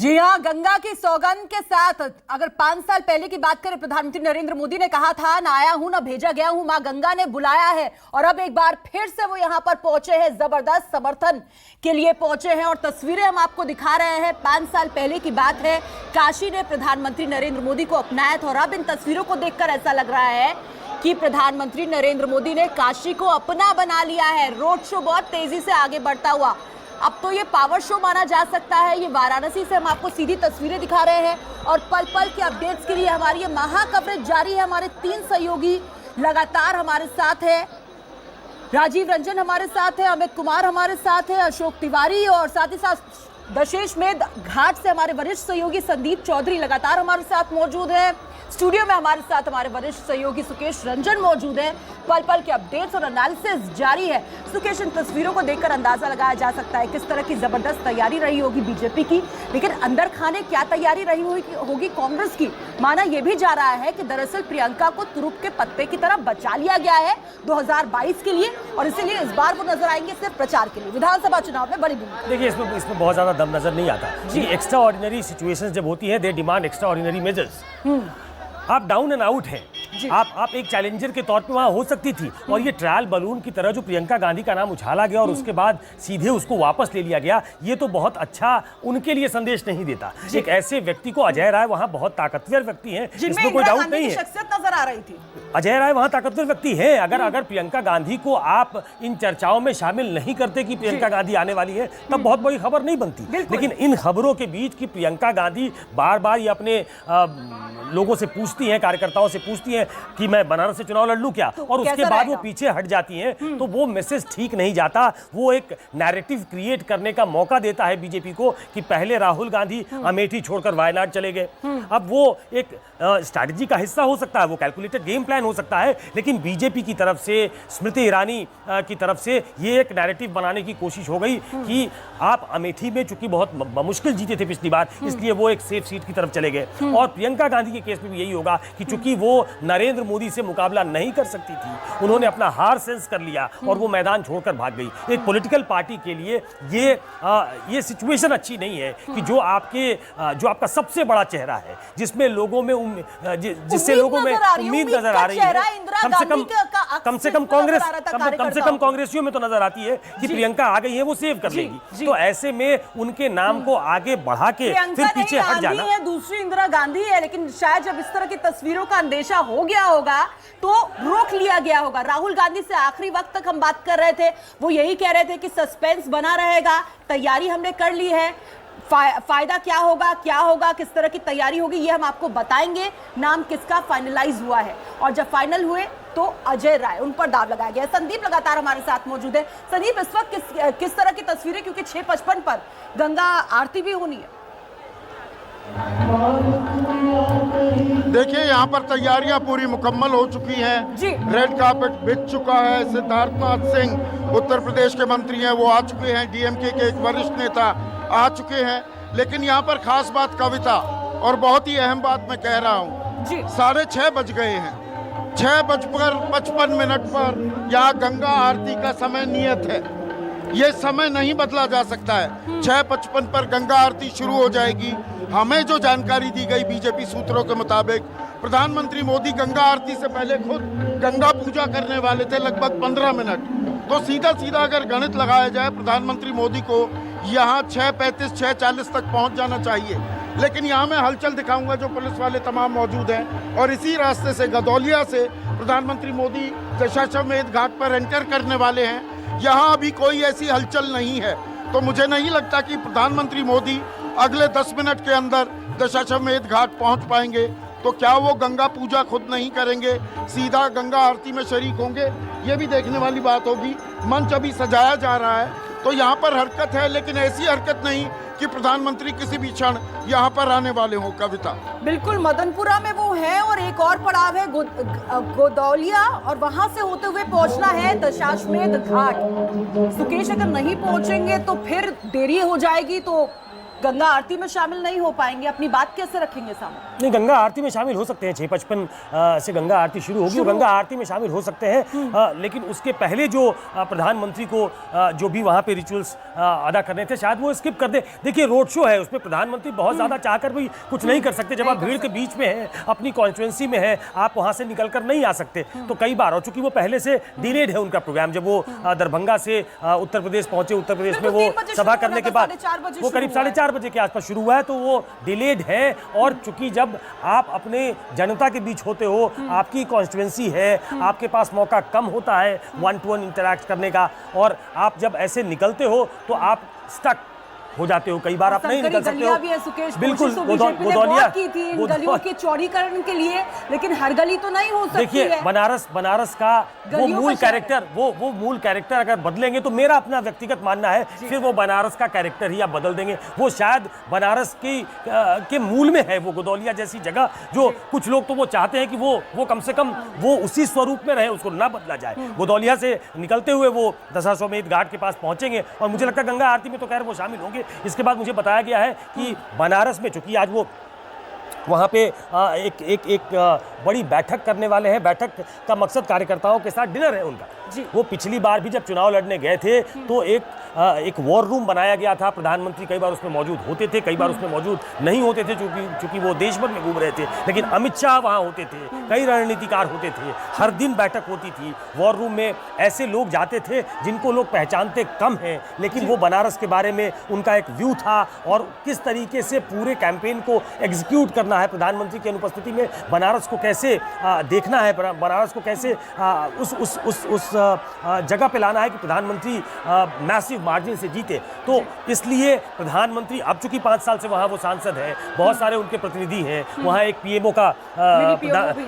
जी हाँ, गंगा की सौगंध के साथ अगर 5 साल पहले की बात करें, प्रधानमंत्री नरेंद्र मोदी ने कहा था, ना आया हूं ना भेजा गया हूं, मां गंगा ने बुलाया है। और अब एक बार फिर से वो यहां पर पहुंचे हैं, जबरदस्त समर्थन के लिए पहुंचे हैं। और तस्वीरें हम आपको दिखा रहे हैं। 5 साल पहले की बात है, काशी ने प्रधानमंत्री नरेंद्र मोदी को अपनाया था। और अब इन तस्वीरों को देखकर ऐसा लग रहा है कि प्रधानमंत्री नरेंद्र मोदी ने काशी को अपना बना लिया है। रोड शो बहुत तेजी से आगे बढ़ता हुआ, अब तो ये पावर शो माना जा सकता है। ये वाराणसी से हम आपको सीधी तस्वीरें दिखा रहे हैं और पल पल के अपडेट्स के लिए हमारी ये महा कवरेज जारी है। हमारे 3 सहयोगी लगातार हमारे साथ है। राजीव रंजन हमारे साथ है, अमित कुमार हमारे साथ है, अशोक तिवारी और साथ ही साथ दशमेश घाट से हमारे वरिष्ठ सहयोगी संदीप चौधरी लगातार हमारे साथ मौजूद है। स्टूडियो में हमारे साथ हमारे वरिष्ठ सहयोगी सुकेश रंजन मौजूद हैं। पल पल के अपडेट्स और एनालिसिस जारी है। सुकेश, इन तस्वीरों को देखकर अंदाजा लगाया जा सकता है किस तरह की जबरदस्त तैयारी रही होगी बीजेपी की, लेकिन अंदर खाने क्या तैयारी रही होगी कांग्रेस की। माना यह भी जा रहा है कि दरअसल प्रियंका को तुरुप के पत्ते की तरह बचा लिया गया है 2022 के लिए, और इसीलिए इस बार वो नजर आएंगे सिर्फ प्रचार के लिए। विधानसभा चुनाव में बड़ी भूमिका। देखिए, इसमें बहुत ज्यादा दम नजर नहीं आता। एक्स्ट्रा ऑर्डिनरी सिचुएशंस जब होती है, they demand extra ordinary measures. आप डाउन एंड आउट हैं, आप एक चैलेंजर के तौर पे वहां हो सकती थी। और ये ट्रायल बलून की तरह जो प्रियंका गांधी का नाम उछाला गया और उसके बाद सीधे उसको वापस ले लिया गया, ये तो बहुत अच्छा उनके लिए संदेश नहीं देता। एक ऐसे व्यक्ति को, अजय राय वहां बहुत ताकतवर व्यक्ति हैं, इसमें कोई डाउट नहीं है। शख्सियत नजर आ रही थी, अजय राय वहां ताकतवर व्यक्ति है। अगर प्रियंका गांधी को आप इन चर्चाओं में शामिल नहीं करते कि प्रियंका गांधी आने वाली है, तब बहुत बड़ी खबर नहीं बनती। लेकिन इन खबरों के बीच कि प्रियंका गांधी बार बार ये अपने लोगों से पूछती हैं, कार्यकर्ताओं से पूछती हैं कि मैं बनारस से चुनाव लड़ लूं क्या, और उसके बाद वो पीछे हट जाती हैं, तो वो मैसेज ठीक नहीं जाता। वो एक नैरेटिव क्रिएट करने का मौका देता है बीजेपी को कि पहले राहुल गांधी अमेठी छोड़कर वायनाड चले गए। अब वो एक स्ट्रैटेजी का हिस्सा हो सकता है, वो कैलकुलेटेड गेम प्लान हो सकता है, लेकिन बीजेपी की तरफ से, स्मृति ईरानी की तरफ से ये एक नैरेटिव बनाने की कोशिश हो गई कि आप अमेठी में चूंकि बहुत मुश्किल जीते थे पिछली बार, इसलिए वो एक सेफ सीट की तरफ चले गए। और प्रियंका गांधी के केस में भी यही होगा कि चूंकि वो नरेंद्र मोदी से मुकाबला नहीं कर सकती थी, उन्होंने अपना हार सेंस कर लिया और वो मैदान छोड़कर भाग गई। एक पॉलिटिकल पार्टी के लिए ये सिचुएशन अच्छी नहीं है कि जो आपका सबसे बड़ा चेहरा है, जिसमें लोगों में जिससे लोगों में उम्मीद नजर आ रही है, कम से कम कांग्रेसियों में तो नजर आती है कि प्रियंका आ गई है, वो सेव कर लेगी। तो ऐसे में उनके नाम को आगे बढ़ा के फिर पीछे हट जाना। दूसरी इंदिरा गांधी है, लेकिन शायद जब इस तरह की तस्वीरों का अंदेशा हो गया होगा तो रोक लिया गया होगा। राहुल गांधी से आखिरी वक्त तक हम बात कर रहे थे, वो यही कह रहे थे कि सस्पेंस बना रहेगा, तैयारी हमने कर ली है, फायदा क्या होगा, किस तरह की तैयारी होगी, ये हम आपको बताएंगे। नाम किसका फाइनलाइज हुआ है, और जब फाइनल हुए तो अजय राय, उन पर दाव लगाया गया। संदीप लगातार हमारे साथ मौजूद है। संदीप, इस वक्त किस तरह की तस्वीरें, क्योंकि 6:55 पर गंगा आरती भी होनी है। देखिए, यहाँ पर तैयारियां पूरी मुकम्मल हो चुकी हैं। रेड कार्पेट बिछ चुका है। सिद्धार्थनाथ सिंह उत्तर प्रदेश के मंत्री हैं, वो आ चुके हैं। डीएमके के एक वरिष्ठ नेता आ चुके हैं। लेकिन यहाँ पर खास बात कविता, और बहुत ही अहम बात मैं कह रहा हूँ, 6:30 बज गए हैं। 6:55 पर यहाँ गंगा आरती का समय नियत है। ये समय नहीं बदला जा सकता है। 6:55 पर गंगा आरती शुरू हो जाएगी। हमें जो जानकारी दी गई बीजेपी सूत्रों के मुताबिक, प्रधानमंत्री मोदी गंगा आरती से पहले खुद गंगा पूजा करने वाले थे लगभग 15 मिनट। तो सीधा अगर गणित लगाया जाए, प्रधानमंत्री मोदी को यहाँ 6:35 6:40 तक पहुँच जाना चाहिए। लेकिन यहाँ मैं हलचल दिखाऊंगा, जो पुलिस वाले तमाम मौजूद हैं, और इसी रास्ते से गदौलिया से प्रधानमंत्री मोदी दशाश्वमेध घाट पर एंटर करने वाले हैं। यहाँ अभी कोई ऐसी हलचल नहीं है, तो मुझे नहीं लगता कि प्रधानमंत्री मोदी अगले 10 मिनट के अंदर दशाश्वमेध घाट पहुंच पाएंगे। तो क्या वो गंगा पूजा खुद नहीं करेंगे, सीधा गंगा आरती में शरीक होंगे, ये भी देखने वाली बात होगी। मंच अभी सजाया जा रहा है, तो यहाँ पर हरकत है, लेकिन ऐसी हरकत नहीं कि प्रधानमंत्री किसी भी क्षण यहाँ पर आने वाले हों। कविता, बिल्कुल मदनपुरा में वो है, और एक और पड़ाव है गोदौलिया, और वहां से होते हुए पहुंचना है दशाश्वमेध घाट। सुकेश, अगर नहीं पहुंचेंगे तो फिर देरी हो जाएगी, तो गंगा आरती में शामिल नहीं हो पाएंगे, अपनी बात कैसे रखेंगे सामने? नहीं, गंगा आरती में शामिल हो सकते हैं। 6:55 से गंगा आरती शुरू होगी और गंगा आरती में शामिल हो सकते हैं, लेकिन उसके पहले जो प्रधानमंत्री को जो भी वहाँ पे रिचुअल्स अदा करने थे शायद वो स्किप कर दे। देखिए, रोड शो है, उसमें प्रधानमंत्री बहुत ज़्यादा चाहकर भी कुछ नहीं कर सकते। जब आप भीड़ के बीच में हैं, अपनी कॉन्स्टिट्यूंसी में है, आप वहाँ से निकल कर नहीं आ सकते। तो कई बार, और चूंकि वो पहले से डिलेड है उनका प्रोग्राम, जब वो दरभंगा से उत्तर प्रदेश पहुंचे, उत्तर प्रदेश में वो सभा करने के बाद वो करीब 4:30 बजे के आसपास शुरू हुआ है, तो वो डिलेड है। और चूंकि जब आप अपने जनता के बीच होते हो, आपकी कॉन्स्टिट्यूंसी है, आपके पास मौका कम होता है 1-to-1 इंटरैक्ट करने का, और आप जब ऐसे निकलते हो तो आप स्टक हो जाते हो, कई बार आप नहीं निकल सकते हो। भी है सुकेश, बिल्कुल, गोदौलिया की थी इन गलियों के चौड़ीकरण के लिए, लेकिन हर गली तो नहीं हो सकती देखिए, है। बनारस का वो मूल कैरेक्टर, वो मूल कैरेक्टर अगर बदलेंगे तो मेरा अपना व्यक्तिगत मानना है फिर वो बनारस का कैरेक्टर ही आप बदल देंगे। वो शायद बनारस के मूल में है वो गोदौलिया जैसी जगह, जो कुछ लोग तो वो चाहते हैं कि वो कम से कम वो उसी स्वरूप में रहे, उसको ना बदला जाए। गोदौलिया से निकलते हुए वो दशाश्वमेध घाट के पास पहुंचेंगे और मुझे लगता है गंगा आरती में तो खैर वो शामिल होंगे। इसके बाद मुझे बताया गया है कि बनारस में, चूंकि आज वो वहाँ पे एक बड़ी बैठक करने वाले हैं, बैठक का मकसद कार्यकर्ताओं के साथ डिनर है उनका। वो पिछली बार भी जब चुनाव लड़ने गए थे तो एक वॉर रूम बनाया गया था, प्रधानमंत्री कई बार उसमें मौजूद होते थे, कई बार उसमें मौजूद नहीं होते थे, चूंकि वो देश भर में घूम रहे थे, लेकिन अमित शाह वहाँ होते थे, कई रणनीतिकार होते थे, हर दिन बैठक होती थी। वॉर रूम में ऐसे लोग जाते थे जिनको लोग पहचानते कम हैं, लेकिन वो बनारस के बारे में उनका एक व्यू था और किस तरीके से पूरे कैंपेन को एग्जीक्यूट करना है, प्रधानमंत्री की अनुपस्थिति में बनारस को कैसे देखना है, बनारस को कैसे उस जगह पे लाना है कि प्रधानमंत्री मैसिव मार्जिन से जीते। तो इसलिए प्रधानमंत्री, अब चूंकि 5 साल से वहाँ वो सांसद है, बहुत सारे उनके प्रतिनिधि हैं, वहाँ एक पीएमओ का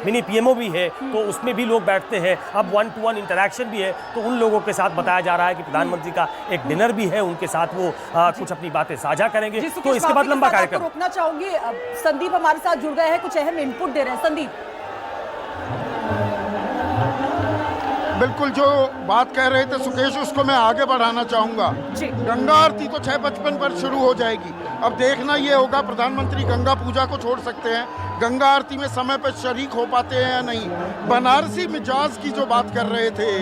मिनी पीएमओ भी है, तो उसमें भी लोग बैठते हैं। अब 1-to-1 इंटरैक्शन भी है, तो उन लोगों के साथ बताया जा रहा है कि प्रधानमंत्री का एक डिनर भी है, उनके साथ वो कुछ अपनी बातें साझा करेंगे। तो इसके बाद लंबा कार्यक्रम। रोकना चाहूंगी, संदीप हमारे साथ जुड़ गए हैं, कुछ अहम इनपुट दे रहे हैं। संदीप, बिल्कुल जो बात कह रहे थे सुकेश, उसको मैं आगे बढ़ाना चाहूंगा। गंगा आरती तो 6:55 पर शुरू हो जाएगी। अब देखना ये होगा प्रधानमंत्री गंगा पूजा को छोड़ सकते हैं, गंगा आरती में समय पर शरीक हो पाते हैं या नहीं। बनारसी मिजाज की जो बात कर रहे थे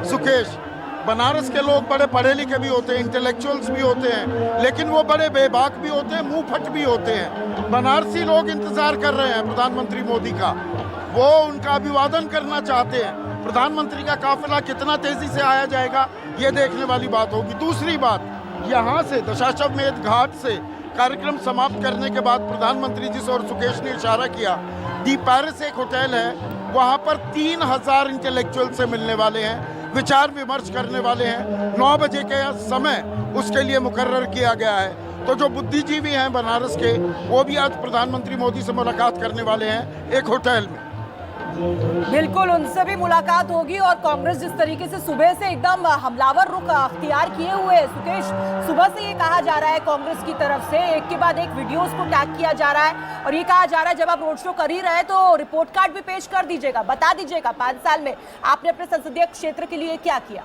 सुकेश, बनारस के लोग बड़े पढ़े लिखे भी होते हैं, इंटेलेक्चुअल्स भी होते हैं, लेकिन वो बड़े बेबाक भी होते हैं, मुंह फट भी होते हैं। बनारसी लोग इंतजार कर रहे हैं प्रधानमंत्री मोदी का, वो उनका अभिवादन करना चाहते हैं। प्रधानमंत्री का काफिला कितना तेजी से आया जाएगा ये देखने वाली बात होगी। दूसरी बात, यहाँ से दशाश्वमेध घाट से कार्यक्रम समाप्त करने के बाद प्रधानमंत्री, जिस और सुकेश ने इशारा किया, दी पैरिस एक होटल है, वहाँ पर 3000 इंटेलेक्चुअल से मिलने वाले हैं, विचार विमर्श करने वाले हैं। 9 बजे के समय उसके लिए मुकर्रर किया गया है। तो जो बुद्धिजीवी हैं बनारस के, वो भी आज प्रधानमंत्री मोदी से मुलाकात करने वाले हैं एक होटल में। बिल्कुल, उनसे भी मुलाकात होगी। और कांग्रेस जिस तरीके से सुबह से एकदम हमलावर रुख अख्तियार किए हुए है सुकेश, सुबह से ये कहा जा रहा है कांग्रेस की तरफ से, एक के बाद एक वीडियोस को टैग किया जा रहा है और ये कहा जा रहा है जब आप रोड शो कर ही रहे तो रिपोर्ट कार्ड भी पेश कर दीजिएगा, बता दीजिएगा 5 साल में आपने अपने संसदीय क्षेत्र के लिए क्या किया।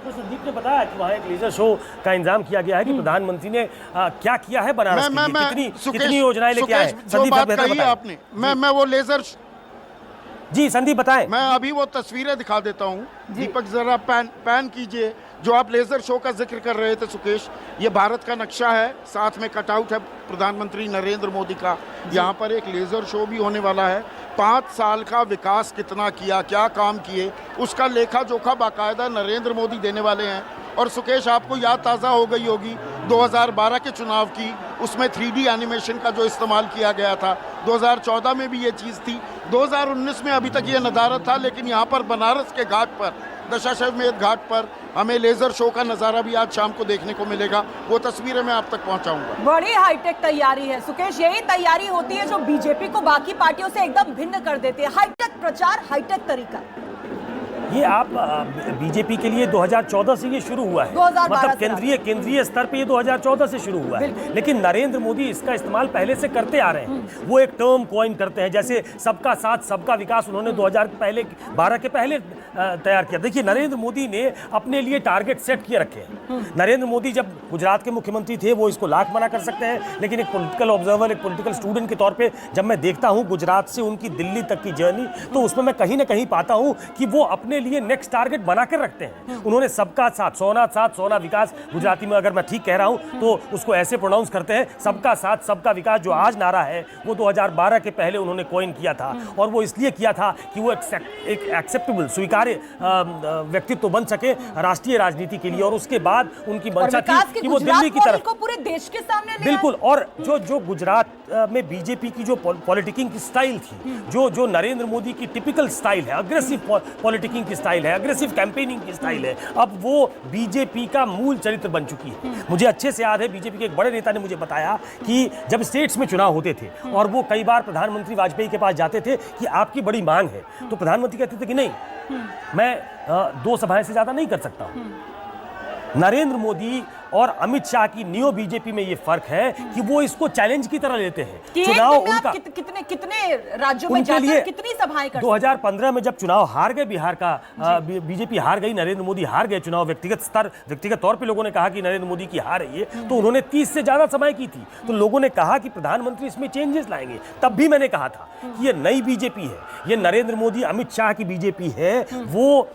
तो संदीप ने बताया कि वहाँ एक लेजर शो का इंतजाम किया गया है कि प्रधानमंत्री ने क्या किया है बनारस के लिए, कितनी योजनाएं लेके आए। संदीप आपने, मैं वो लेजर, जी संदीप बताएं। मैं अभी वो तस्वीरें दिखा देता हूँ, दीपक जरा पैन कीजिए। जो आप लेजर शो का जिक्र कर रहे थे सुकेश, ये भारत का नक्शा है, साथ में कटआउट है प्रधानमंत्री नरेंद्र मोदी का। यहाँ पर एक लेजर शो भी होने वाला है। 5 साल का विकास कितना किया, क्या काम किए, उसका लेखा जोखा बाकायदा नरेंद्र मोदी देने वाले हैं। और सुकेश, आपको याद ताज़ा हो गई होगी 2012 के चुनाव की, उसमें 3D एनिमेशन का जो इस्तेमाल किया गया था। 2014 में भी ये चीज़ थी, 2019 में अभी तक ये नज़ारा था, लेकिन यहाँ पर बनारस के घाट पर, दशाश्वमेध घाट पर, हमें लेजर शो का नज़ारा भी आज शाम को देखने को मिलेगा। वो तस्वीरें मैं आप तक पहुँचाऊँगा। बड़ी हाईटेक तैयारी है सुकेश, यही तैयारी होती है जो बीजेपी को बाकी पार्टियों से एकदम भिन्न कर देती है। हाईटेक प्रचार, हाईटेक तरीका। ये आप बीजेपी के लिए 2014 से ये शुरू हुआ है, 2012 मतलब से केंद्रीय स्तर पे ये 2014 से शुरू हुआ है, लेकिन नरेंद्र मोदी इसका इस्तेमाल पहले से करते आ रहे हैं। वो एक टर्म कॉइन करते हैं, जैसे सबका साथ सबका विकास उन्होंने 2012 के पहले तैयार किया। देखिए, नरेंद्र मोदी ने अपने लिए टारगेट सेट किए रखे हैं। नरेंद्र मोदी जब गुजरात के मुख्यमंत्री थे वो इसको लाख मना कर सकते हैं, लेकिन एक पॉलिटिकल ऑब्जर्वर, एक पॉलिटिकल स्टूडेंट के तौर पे जब मैं देखता हूं गुजरात से उनकी दिल्ली तक की जर्नी, तो उसमें मैं कहीं ना कहीं पाता हूं कि वो अपने लिए नेक्स्ट टारगेट बना कर रखते हैं। उन्होंने सबका साथ सोना विकास, गुजराती में अगर मैं ठीक कह रहा हूं तो उसको ऐसे प्रोनाउंस करते हैं, सबका साथ सबका विकास, जो आज नारा है वो 2012 के पहले उन्होंने कॉइन किया था। और वो इसलिए किया था कि वो एक एक्सेप्टेबल, स्वीकार्य व्यक्तित्व बन सके राष्ट्रीय राजनीति के लिए, और उसके बाद उनकी मंशा थी कि वो दिल्ली की तरफ पूरे देश के सामने बिल्कुल। और जो गुजरात में बीजेपी की जो पॉलिटिकिंग की स्टाइल थी, जो नरेंद्र मोदी की टिपिकल स्टाइल है, अग्रेसिव पॉलिटिकिंग की स्टाइल है, अग्रेसिव कैंपेनिंग की स्टाइल है, अब वो बीजेपी का मूल चरित्र बन चुकी है। मुझे अच्छे से याद है, बीजेपी के एक बड़े नेता ने मुझे बताया कि जब स्टेट्स में चुनाव होते थे और वो कई बार प्रधानमंत्री वाजपेयी के पास जाते थे कि आपकी बड़ी मांग है, तो प्रधानमंत्री कहते थे कि नहीं, मैं 2 सभाएं से ज्यादा नहीं कर सकता हूं। नरेंद्र मोदी और अमित शाह की नियो बीजेपी में ये फर्क है कि वो इसको चैलेंज की तरह लेते हैं। चुनाव उनका कितने राज्यों में जाकर कितनी सभाएं करते हैं। 2015 में जब चुनाव हार गए बिहार का, बीजेपी हार गई, नरेंद्र मोदी हार गए चुनाव, व्यक्तिगत तौर पे लोगों ने कहा कि नरेंद्र मोदी की हार है ये, तो उन्होंने 30 से ज्यादा सभाएं की थी। तो लोगों ने कहा कि प्रधानमंत्री इसमें चेंजेस लाएंगे। तब भी मैंने कहा था कि ये नई बीजेपी है, ये नरेंद्र मोदी अमित शाह की बीजेपी है, वो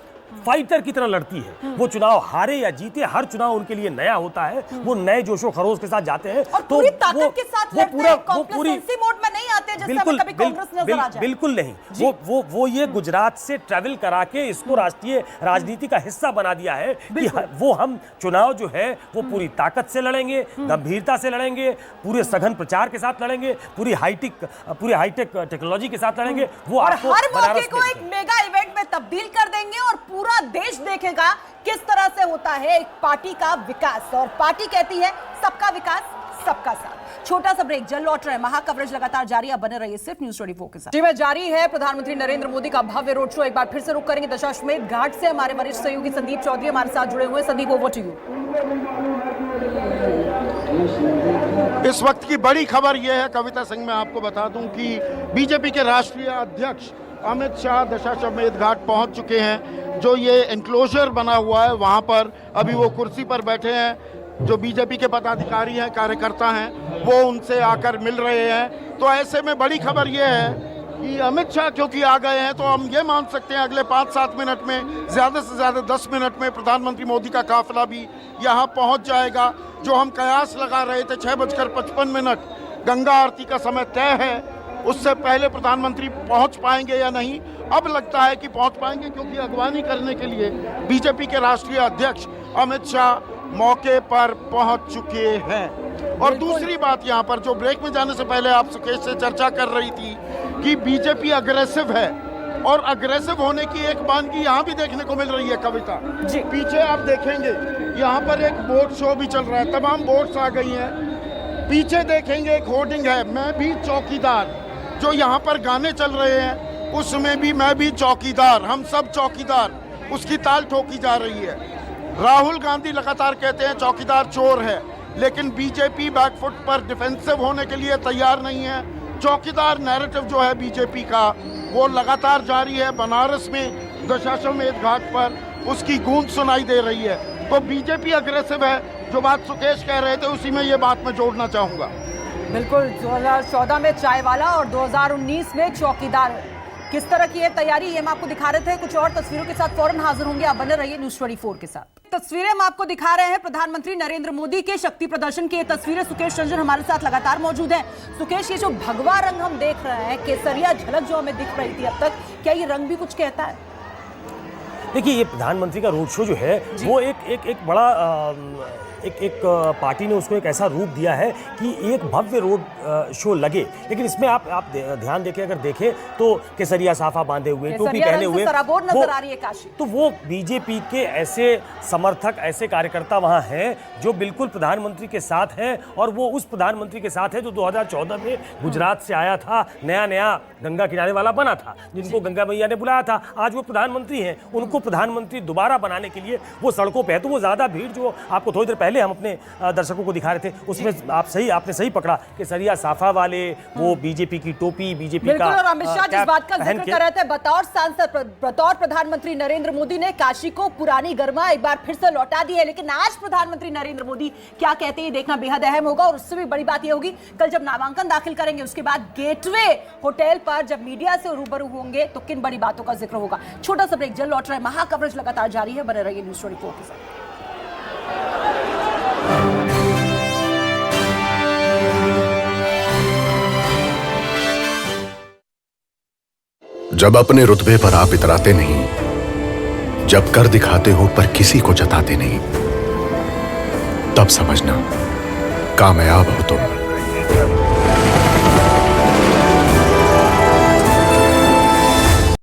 फाइटर की तरह लड़ती है। वो चुनाव हारे या जीते, हर चुनाव उनके लिए नया होता है। वो नए जोशो खरोश के साथ जाते हैं, और तो पूरी ताकत के साथ लड़ते हैं, वो पूरी मोड में नहीं आते जैसे हमें कभी कांग्रेस नजर आ जाए। बिल्कुल नहीं। वो ये गुजरात से ट्रैवल करा के इसको राष्ट्रीय राजनीति का हिस्सा बना दिया है कि वो हम चुनाव जो है वो पूरी ताकत से लड़ेंगे, गंभीरता से लड़ेंगे, पूरे सघन प्रचार के साथ लड़ेंगे, पूरी हाईटेक टेक्नोलॉजी के साथ लड़ेंगे। वो और हर मौके को एक मेगा इवेंट में तब्दील कर देंगे और पूरा देश देखेगा किस तरह से होता है एक पार्टी का विकास। और पार्टी कहती है सबका विकास सबका साथ। छोटा सा ब्रेक, जल्द लौट रहे हैं। महाकवरेज लगातार जारी, आप बने रहिए सिर्फ न्यूज़ 24 के साथ। जी में जारी है प्रधानमंत्री नरेंद्र मोदी का भव्य रोड शो। एक बार फिर से रुक करेंगे दशाश्वमेध घाट से। हमारे वरिष्ठ सहयोगी संदीप चौधरी हमारे साथ जुड़े हुए हैं। Sandeep, over to you. इस वक्त की बड़ी खबर यह है कविता सिंह, मैं आपको बता दूं कि बीजेपी के राष्ट्रीय अध्यक्ष अमित शाह दशाश्वमेध घाट पहुंच चुके हैं। जो ये एंक्लोजर बना हुआ है वहां पर अभी वो कुर्सी पर बैठे हैं। जो बीजेपी के पदाधिकारी हैं, कार्यकर्ता हैं, वो उनसे आकर मिल रहे हैं। तो ऐसे में बड़ी खबर ये है कि अमित शाह क्योंकि आ गए हैं, तो हम ये मान सकते हैं अगले 5-7 मिनट में, ज़्यादा से ज़्यादा 10 मिनट में प्रधानमंत्री मोदी का काफिला भी यहाँ पहुँच जाएगा। जो हम कयास लगा रहे थे 6:55 गंगा आरती का समय तय है, उससे पहले प्रधानमंत्री पहुंच पाएंगे या नहीं, अब लगता है कि पहुंच पाएंगे, क्योंकि अगवानी करने के लिए बीजेपी के राष्ट्रीय अध्यक्ष अमित शाह मौके पर पहुंच चुके हैं। और दूसरी बात, यहाँ पर जो ब्रेक में जाने से पहले आप सुकेश से चर्चा कर रही थी कि बीजेपी अग्रेसिव है, और अग्रेसिव होने की एक बानगी यहाँ भी देखने को मिल रही है कविता जी। पीछे आप देखेंगे यहाँ पर एक बोट शो भी चल रहा है, तमाम बोट्स आ गई हैं। पीछे देखेंगे एक होर्डिंग है, मैं भी चौकीदार। जो यहाँ पर गाने चल रहे हैं उसमें भी मैं भी चौकीदार, हम सब चौकीदार, उसकी ताल ठोकी जा रही है। राहुल गांधी लगातार कहते हैं चौकीदार चोर है, लेकिन बीजेपी बैकफुट पर डिफेंसिव होने के लिए तैयार नहीं है। चौकीदार नैरेटिव जो है बीजेपी का वो लगातार जारी है। बनारस में दशाश्वमेध घाट पर उसकी गूंज सुनाई दे रही है। तो बीजेपी अग्रेसिव है, जो बात सुकेश कह रहे थे उसी में ये बात मैं जोड़ना चाहूँगा। बिल्कुल, 2014 में चाय वाला और 2019 में चौकीदार। किस तरह की है तैयारी, ये हम आपको दिखा रहे थे। कुछ और तस्वीरों के साथ फौरन हाजिर होंगे, आप बने रहिए न्यूज़ 24 के साथ। तस्वीरें हम आपको दिखा रहे हैं प्रधानमंत्री नरेंद्र मोदी के शक्ति प्रदर्शन की। ये तस्वीरें सुकेश रंजन हमारे साथ लगातार मौजूद हैं। सुकेश, ये जो भगवा रंग हम देख रहे हैं, केसरिया झलक जो हमें दिख रही थी अब तक, क्या ये रंग भी कुछ कहता है? देखिए, ये प्रधानमंत्री का रोड शो जो है वो एक बड़ा एक पार्टी ने उसको एक ऐसा रूप दिया है कि एक भव्य रोड शो लगे, लेकिन इसमें आप ध्यान देके अगर देखें तो केसरिया साफा बांधे हुए, टोपी पहने हुए नजर आ रही है काशी। तो वो बीजेपी के ऐसे समर्थक, ऐसे कार्यकर्ता वहां हैं जो बिल्कुल प्रधानमंत्री के साथ हैं, और वो उस प्रधानमंत्री के साथ है जो 2014 में गुजरात से आया था, नया गंगा किनारे वाला बना था, जिनको गंगा मैया ने बुलाया था। आज वो प्रधानमंत्री हैं, उनको प्रधानमंत्री दोबारा बनाने के लिए वो सड़कों पे है। तो वो ज्यादा भीड़ जो आपको थोड़ी देर पहले हम अपने दर्शकों को दिखा रहे थे, उसमें आपने सही पकड़ा कि सरिया साफा वाले, वो बीजेपी की टोपी, बीजेपी का, और अमित शाह जिस बात का जिक्र कर रहे थे, बतौर सांसद, बतौर प्रधानमंत्री नरेंद्र मोदी ने काशी को पुरानी गर्मा एक बार फिर से लौटा दी है। लेकिन आज प्रधानमंत्री नरेंद्र मोदी क्या कहते हैं देखना बेहद अहम होगा। और उससे भी बड़ी बात यह होगी, कल जब नामांकन दाखिल करेंगे उसके बाद गेटवे होटल पर जब मीडिया से रूबरू होंगे तो किन बड़ी बातों का जिक्र होगा। छोटा सा ब्रेक, जल्द लौट रहे, महा कवरेज लगातार जारी है, बने रहिए न्यूज़ 24 के साथ। जब अपने रुतबे पर आप इतराते नहीं, जब कर दिखाते हो पर किसी को जताते नहीं, तब समझना कामयाब हो तुम।